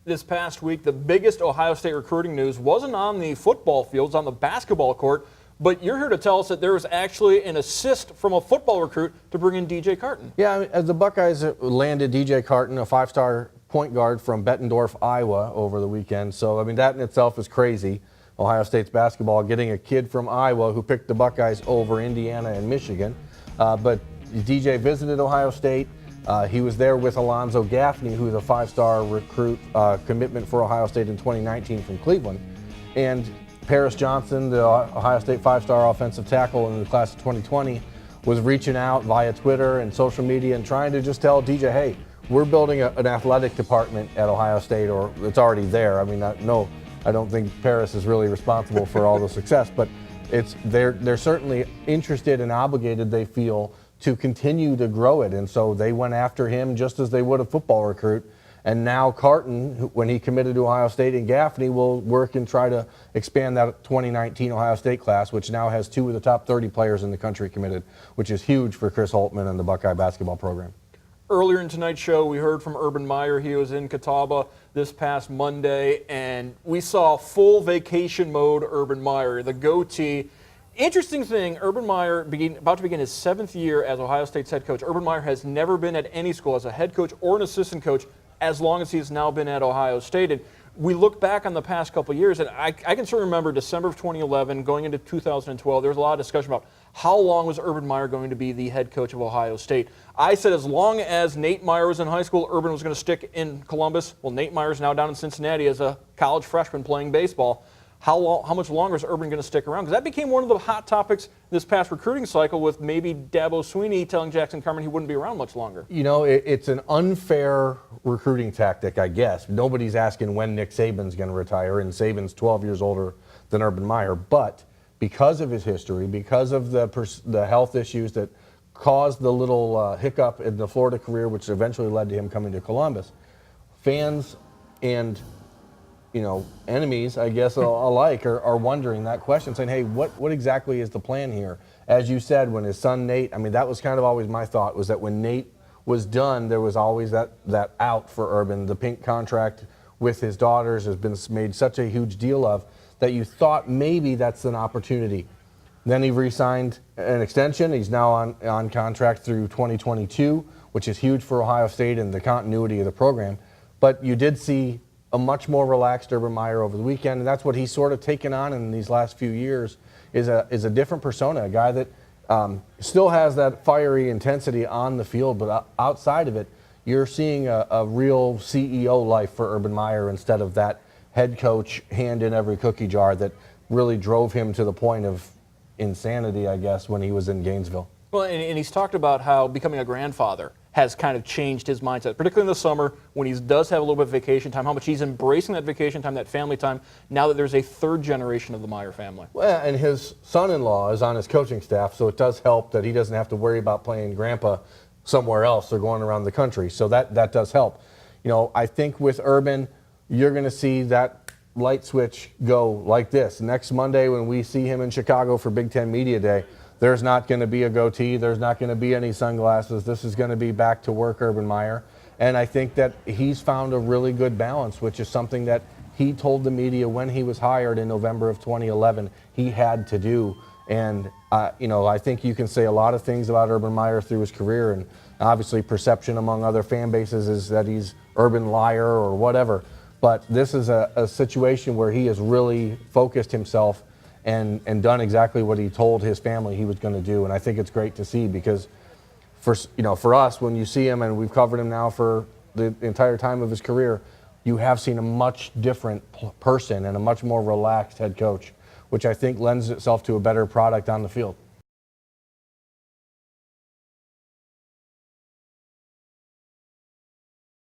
This past week, the biggest Ohio State recruiting news wasn't on the football fields, on the basketball court, but you're here to tell us that there was actually an assist from a football recruit to bring in DJ Carton. Yeah, I mean, as the Buckeyes landed DJ Carton, a five-star point guard from Bettendorf, Iowa, over the weekend. So, I mean, that in itself is crazy. Ohio State's basketball getting a kid from Iowa who picked the Buckeyes over Indiana and Michigan. But DJ visited Ohio State. He was there with Alonzo Gaffney, who's a five-star recruit commitment for Ohio State in 2019 from Cleveland. And Paris Johnson, the Ohio State five-star offensive tackle in the class of 2020, was reaching out via Twitter and social media and trying to just tell DJ, hey, we're building an athletic department at Ohio State, or it's already there. I mean, I don't think Paris is really responsible for all the success, but they're certainly interested and obligated, they feel, to continue to grow it. And so they went after him just as they would a football recruit. And now Carton, when he committed to Ohio State, and Gaffney will work and try to expand that 2019 Ohio State class, which now has 2 of the top 30 players in the country committed, which is huge for Chris Holtmann and the Buckeye basketball program. Earlier in tonight's show, we heard from Urban Meyer. He was in Catawba this past Monday, and we saw full vacation mode Urban Meyer, the goatee. Interesting thing, Urban Meyer about to begin his 7th year as Ohio State's head coach. Urban Meyer has never been at any school as a head coach or an assistant coach as long as he's now been at Ohio State. And we look back on the past couple of years, and I can certainly remember December of 2011, going into 2012, there was a lot of discussion about how long was Urban Meyer going to be the head coach of Ohio State. I said as long as Nate Meyer was in high school, Urban was going to stick in Columbus. Well, Nate Meyer's now down in Cincinnati as a college freshman playing baseball. How much longer is Urban going to stick around? Because that became one of the hot topics this past recruiting cycle, with maybe Dabo Swinney telling Jackson Carman he wouldn't be around much longer. You know, it's an unfair recruiting tactic, I guess. Nobody's asking when Nick Saban's going to retire, and Saban's 12 years older than Urban Meyer. But because of his history, because of the health issues that caused the little hiccup in the Florida career, which eventually led to him coming to Columbus, fans and enemies, I guess, alike are wondering that question, saying, hey, what exactly is the plan here? As you said, when his son Nate, I mean, that was kind of always my thought, was that when Nate was done, there was always that out for Urban. The pink contract with his daughters has been made such a huge deal of that you thought maybe that's an opportunity. Then he re-signed an extension. He's now on contract through 2022, which is huge for Ohio State and the continuity of the program. But you did see a much more relaxed Urban Meyer over the weekend, and that's what he's sort of taken on in these last few years, is a different persona, a guy that still has that fiery intensity on the field, but outside of it, you're seeing a real CEO life for Urban Meyer instead of that head coach hand in every cookie jar that really drove him to the point of insanity, I guess, when he was in Gainesville. Well, and he's talked about how becoming a grandfather has kind of changed his mindset, particularly in the summer when he does have a little bit of vacation time, how much he's embracing that vacation time, that family time, now that there's a 3rd generation of the Meyer family. Well, and his son-in-law is on his coaching staff, so it does help that he doesn't have to worry about playing grandpa somewhere else or going around the country, so that does help. I think with Urban, you're going to see that light switch go like this. Next Monday when we see him in Chicago for Big Ten Media Day, there's not going to be a goatee. There's not going to be any sunglasses. This is going to be back to work Urban Meyer. And I think that he's found a really good balance, which is something that he told the media when he was hired in November of 2011 he had to do. And, I think you can say a lot of things about Urban Meyer through his career. And obviously perception among other fan bases is that he's Urban liar or whatever. But this is a situation where he has really focused himself and done exactly what he told his family he was going to do. And I think it's great to see, because for us, when you see him, and we've covered him now for the entire time of his career, you have seen a much different person and a much more relaxed head coach, which I think lends itself to a better product on the field.